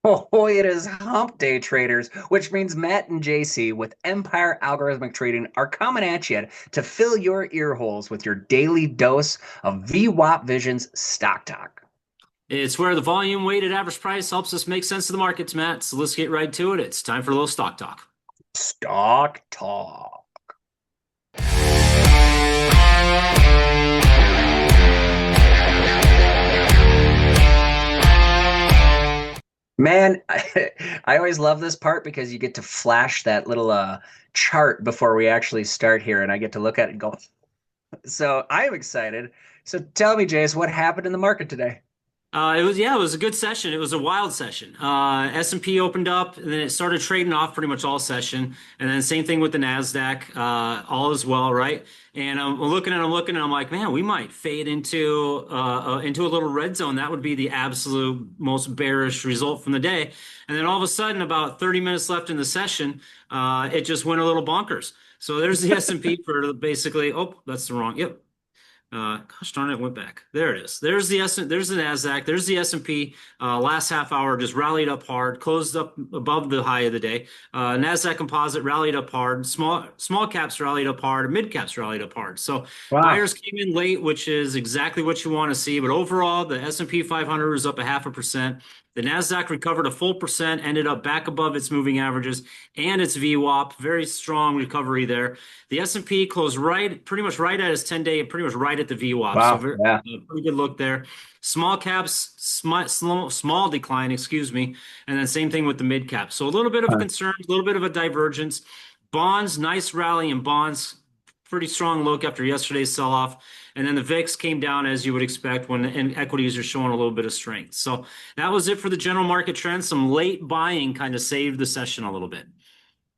Oh, it is hump day traders, which means Matt and Jacey with Empire Algorithmic Trading are coming at you to fill your ear holes with your daily dose of VWAP Vision's Stock Talk. It's where the volume weighted average price helps us make sense of the markets, Matt. So let's get right to it. It's time for a little stock talk. Stock Talk. Man, I always love this part because you get to flash that little chart before we actually start here, and I get to look at it and go. So I'm excited. So tell me, Jace, what happened in the market today? It was a good session. It was a wild session. S&P opened up and then it started trading off pretty much all session. And then same thing with the Nasdaq, all as well, right? And I'm looking, and I'm like, man, we might fade into a little red zone. That would be the absolute most bearish result from the day. And then all of a sudden, about 30 minutes left in the session, it just went a little bonkers. So there's the S&P for basically, oh, that's the wrong. Yep. Gosh darn it, went back. There it is. There's the Nasdaq. There's the S&P. Last half hour just rallied up hard, closed up above the high of the day. Nasdaq Composite rallied up hard. Small caps rallied up hard. Mid caps rallied up hard. So Wow. buyers came in late, which is exactly what you want to see. But overall, the S&P 500 was up a 0.5%. The Nasdaq recovered a full percent, ended up back above its moving averages and its VWAP. Very strong recovery there. The S&P closed pretty much right at its 10-day, pretty much right at the VWAP. So Wow. very, Yeah. pretty good look there. Small caps, small decline, excuse me, and then same thing with the mid cap. So a little bit of a Huh. concern, a little bit of a divergence. Bonds, nice rally in bonds, pretty strong look after yesterday's sell-off. And then the VIX came down as you would expect when and equities are showing a little bit of strength. So that was it for the general market trend. Some late buying kind of saved the session a little bit.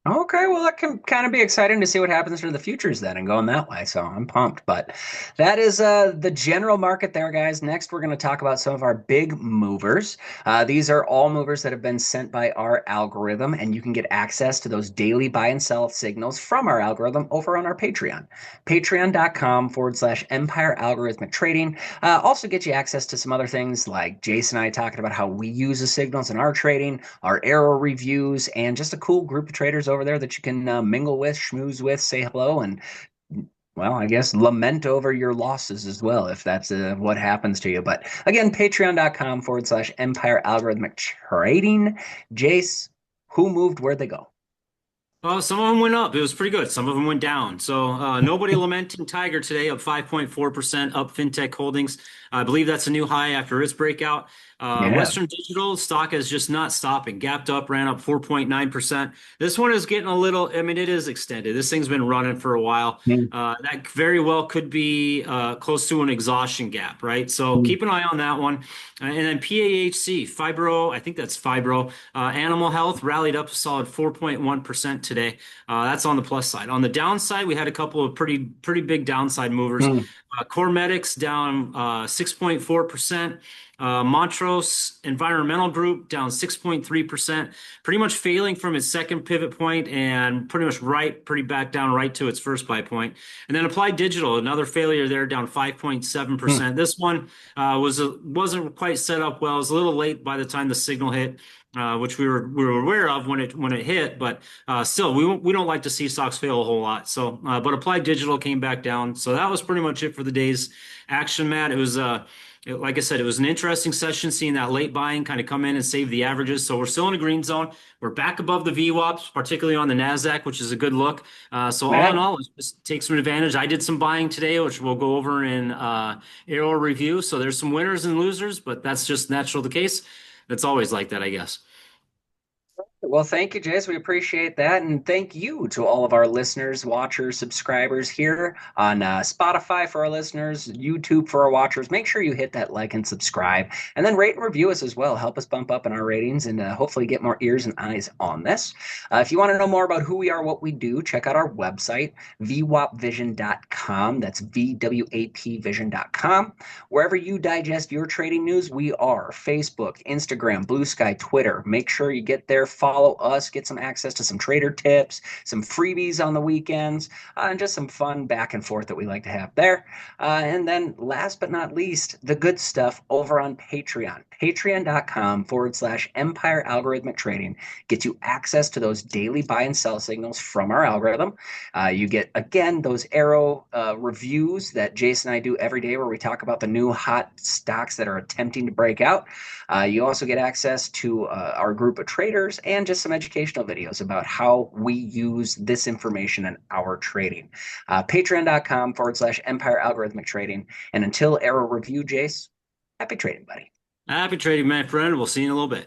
Okay, well, that can kind of be exciting to see what happens for the futures then and going that way. So I'm pumped. But that is the general market there, guys. Next, we're going to talk about some of our big movers. These are all movers that have been sent by our algorithm, and you can get access to those daily buy and sell signals from our algorithm over on our Patreon. Patreon.com/Empire Algorithmic Trading. Also get you access to some other things like Jason and I talking about how we use the signals in our trading, our arrow reviews, and just a cool group of traders over there that you can mingle with, schmooze with, say hello, and well, I guess lament over your losses as well if that's what happens to you. But again, patreon.com/Empire Algorithmic Trading. Jace, who moved? Where'd they go? Well, some of them went up. It was pretty good. Some of them went down. So nobody lamenting Tiger today, up 5.4%, up FinTech Holdings. I believe that's a new high after its breakout. Yeah. Western Digital stock is just not stopping. Gapped up, ran up 4.9%. This one is getting a little, I mean, it is extended. This thing's been running for a while. Hmm. That very well could be close to an exhaustion gap, right? So Hmm. keep an eye on that one. And then PAHC, Fibro, I think that's Fibro. Animal Health rallied up a solid 4.1% today. That's on the plus side. On the downside, we had a couple of pretty big downside movers. Hmm. Cosmetics down 6.4%. Montrose Environmental Group down 6.3%, pretty much failing from its second pivot point and pretty back down right to its first buy point. And then Applied Digital, another failure there, down Hmm. 5.7%. This one wasn't quite set up well. It was a little late by the time the signal hit. Which we were aware of when it hit, but still we don't like to see stocks fail a whole lot. So, but Applied Digital came back down. So that was pretty much it for the day's action, Matt. Like I said, it was an interesting session seeing that late buying kind of come in and save the averages. So we're still in a green zone. We're back above the VWAPs, particularly on the Nasdaq, which is a good look. So all in Yeah. all, let's just take some advantage. I did some buying today, which we'll go over in Arrow review. So there's some winners and losers, but that's just natural the case. It's always like that, I guess. Well, thank you, Jace. We appreciate that. And thank you to all of our listeners, watchers, subscribers here on Spotify for our listeners, YouTube for our watchers. Make sure you hit that like and subscribe, and then rate and review us as well. Help us bump up in our ratings and hopefully get more ears and eyes on this. If you want to know more about who we are, what we do, check out our website, VWAPvision.com. That's VWAP Vision.com. Wherever you digest your trading news, we are Facebook, Instagram, Blue Sky, Twitter. Make sure you get there, follow follow us, get some access to some trader tips, some freebies on the weekends, and just some fun back and forth that we like to have there. And then last but not least, the good stuff over on Patreon. Patreon.com/Empire Algorithmic Trading gets you access to those daily buy and sell signals from our algorithm. You get, again, those arrow reviews that Jason and I do every day where we talk about the new hot stocks that are attempting to break out. You also get access to our group of traders and just some educational videos about how we use this information in our trading. Patreon.com/Empire Algorithmic Trading. And until arrow review, Jace, happy trading, buddy. Happy trading, my friend. We'll see you in a little bit.